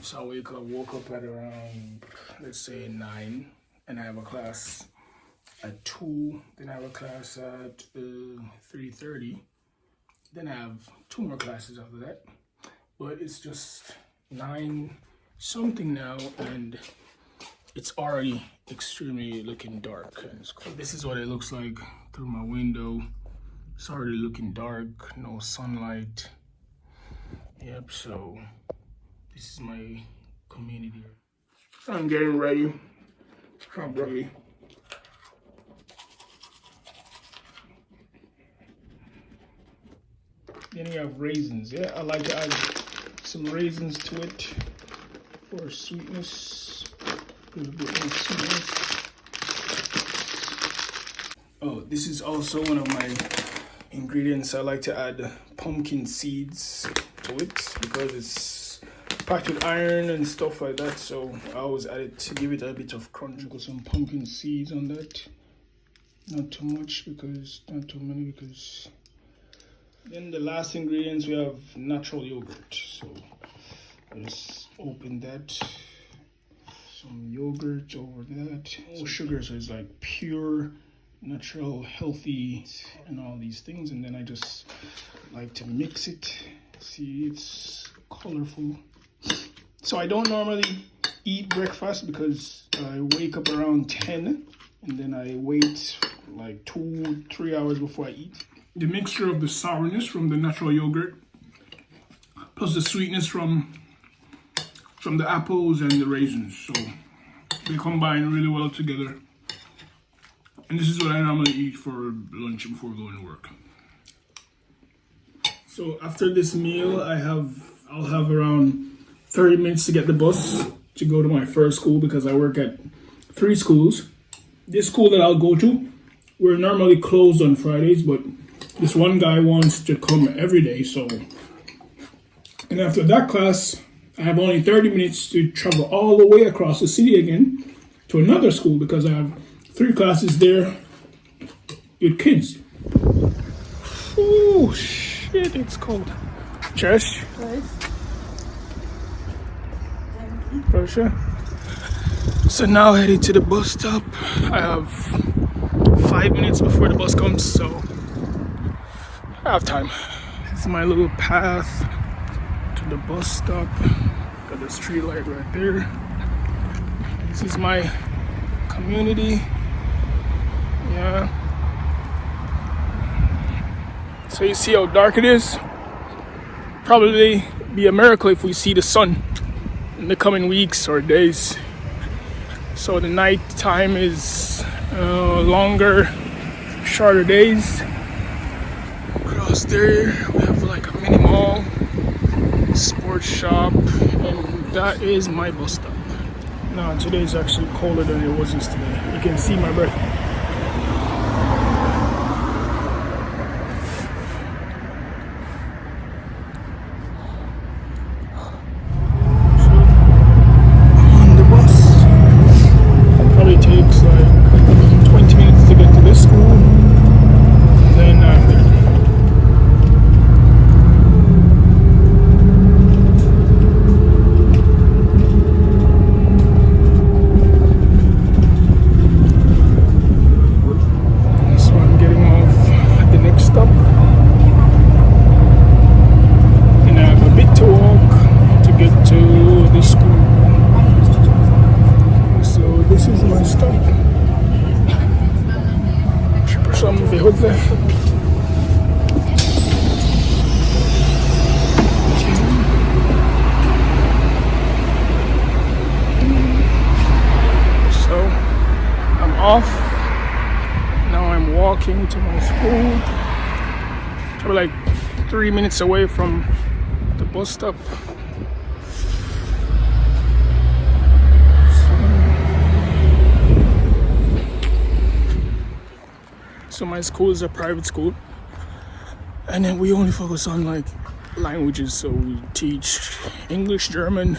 So I woke up at around, let's say 9, and I have a class at 2, then I have a class at 3:30, then I have 2 more classes after that. But it's just 9 something now, and it's already extremely looking dark. And it's cool. This is what it looks like through my window. It's already looking dark, no sunlight. Yep, so this is my community. I'm getting ready. I'm ready. Then you have raisins. Yeah, I like to add some raisins to it for sweetness. A little bit more sweetness. Oh, this is also one of my ingredients. I like to add pumpkin seeds to it because it's packed with iron and stuff like that. So I always add it to give it a bit of crunch. Put some pumpkin seeds on that. Not too much because not too many because. Then the last ingredients we have natural yogurt. So just open that. Some yogurt over that. No sugar, so it's like pure, natural, healthy, and all these things. And then I just like to mix it. See, it's colorful. So I don't normally eat breakfast because I wake up around 10 and then I wait like 2-3 hours before I eat. The mixture of the sourness from the natural yogurt plus the sweetness from the apples and the raisins, so they combine really well together. And this is what I normally eat for lunch before going to work. So after this meal, I'll have around 30 minutes to get the bus to go to my first school because I work at 3 schools. This school that I'll go to, we're normally closed on Fridays, but this one guy wants to come every day, so. And after that class, I have only 30 minutes to travel all the way across the city again to another school because I have 3 classes there with kids. Oh shit, it's cold. Cheers. Proszę. So now headed to the bus stop. I have 5 minutes before the bus comes, so I have time. This is my little path to the bus stop. Got the street light right there. This is my community. Yeah. So you see how dark it is? Probably be a miracle if we see the sun in the coming weeks or days. So the night time is longer, shorter days. Across there we have like a mini mall, sports shop, and that is my bus stop. Now today is actually colder than it was yesterday. You can see my breath. So I'm on the bus. It probably takes like 20 minutes to get to this school. And then I'm there. Wychodzę. So I'm off. Now I'm walking to my school. I'm like 3 minutes away from the bus stop. So my school is a private school, and then we only focus on like languages. So we teach English, German,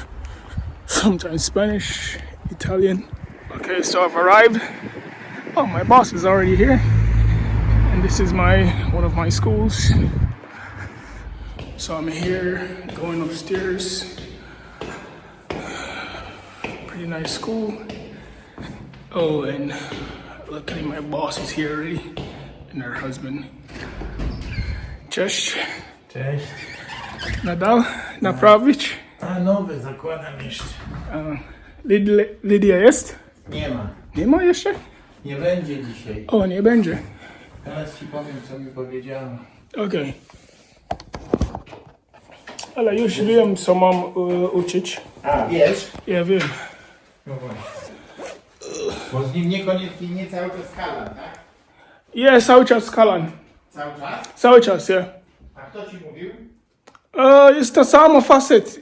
sometimes Spanish, Italian. Okay, so I've arrived. Oh, my boss is already here, and this is one of my schools. So I'm here going upstairs pretty nice school. Oh, and luckily my boss is here already, and her husband. Cześć. Cześć. Nadal? Naprawić? A nowy zakładam jeszcze. Lidia jest? Nie ma. Nie ma jeszcze? Nie będzie dzisiaj. O, nie będzie. Teraz ci powiem, co mi powiedziała. Okej. Ale już wiem, co mam uczyć. A, wiesz? Ja wiem. No właśnie. Bo z nim niekoniecznie nie cały czas skalan, tak? Jest cały czas Kalan. Cały czas? Cały czas, ja. A kto ci mówił? Jest ta sama facet,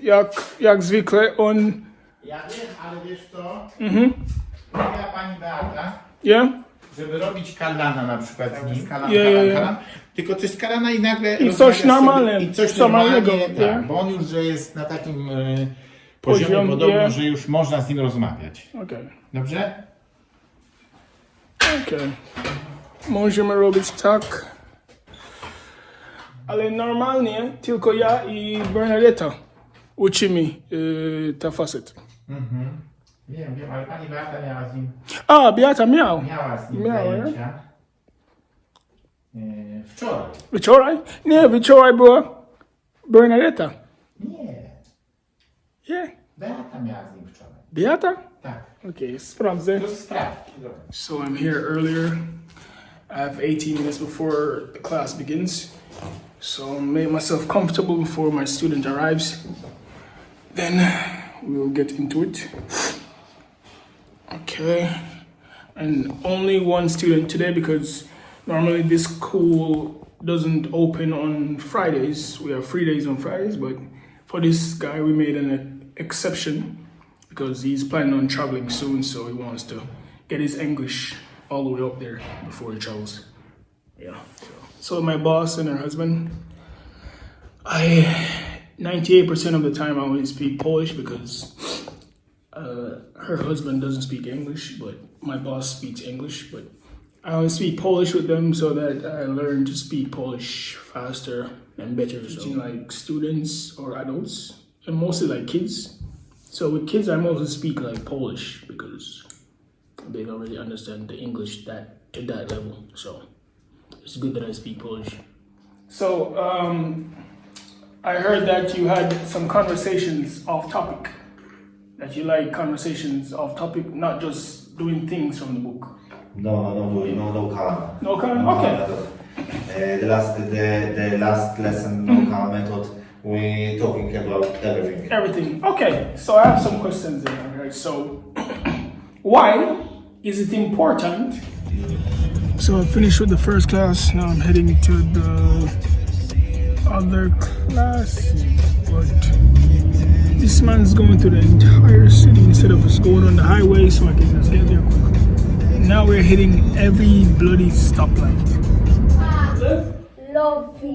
jak zwykle. On... Ja wiem, ale wiesz co? Mówiła pani Beata, Ja? żeby robić kalana na przykład z nim. Kalan, Ja, ja, ja. kalan. Tylko coś z kalana i nagle... I coś rozmawiasz normalne, sobie- I coś normalnego, normalnie, ja. tak, bo on już że jest na takim poziomie Poziom, podobno, ja. że już można z nim rozmawiać. Okej. Dobrze? Okej. Możemy robić tak. Ale normalnie tylko ja i Bernadetta uczymy ta facet. Wiem, ale pani Beata miała z nim... A, Beata miała Miała z nim Miała, zajęcia. Wczoraj. Wczoraj? Nie, wczoraj była Bernadetta. Nie. Nie? Beata miała z nim wczoraj. Beata? Tak. Okay, sprawdzę. To sprawdź. So I'm here earlier. I have 18 minutes before the class begins. So I made myself comfortable before my student arrives. Then we'll get into it. Okay. And only one student today because normally this school doesn't open on Fridays. We have 3 days on Fridays, but for this guy we made an exception because he's planning on traveling soon, so he wants to get his English all the way up there before he travels. Yeah. So my boss and her husband, 98% of the time I only speak Polish because her husband doesn't speak English, but my boss speaks English. But I only speak Polish with them so that I learn to speak Polish faster and better. So teaching like students or adults, and mostly like kids. So with kids, I mostly speak like Polish because they don't really understand the English to that level. So it's good that I speak Polish. So I heard that you had some conversations off topic. That you like conversations off topic, not just doing things from the book. No, no color. No color? Okay. The last lesson, no color method, we talking about everything. Everything. Okay, so I have some questions there. Right? So, why is it important? So I finished with the first class. Now I'm heading to the other class. But this man's going to the entire city instead of just going on the highway, so I can just get there quick. Now we're hitting every bloody stoplight.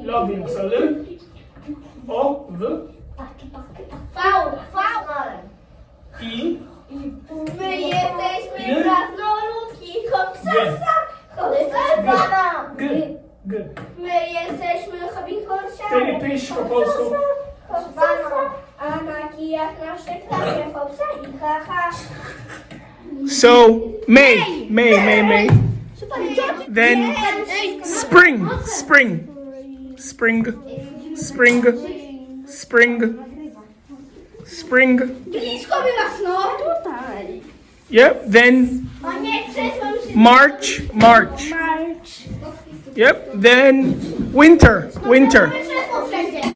Loving. So look. O, W, I, My jesteśmy krasnoludki, hopsasa, Good. My jesteśmy hobbyhorsiami, Wtedy pisz po polsku. hopsasa, a na kijach nasze kraje hopsa i haha. So, May. Then spring. Blisko była sno tutaj. Yep, then O nie, krzesłem się. March. Yep, then winter.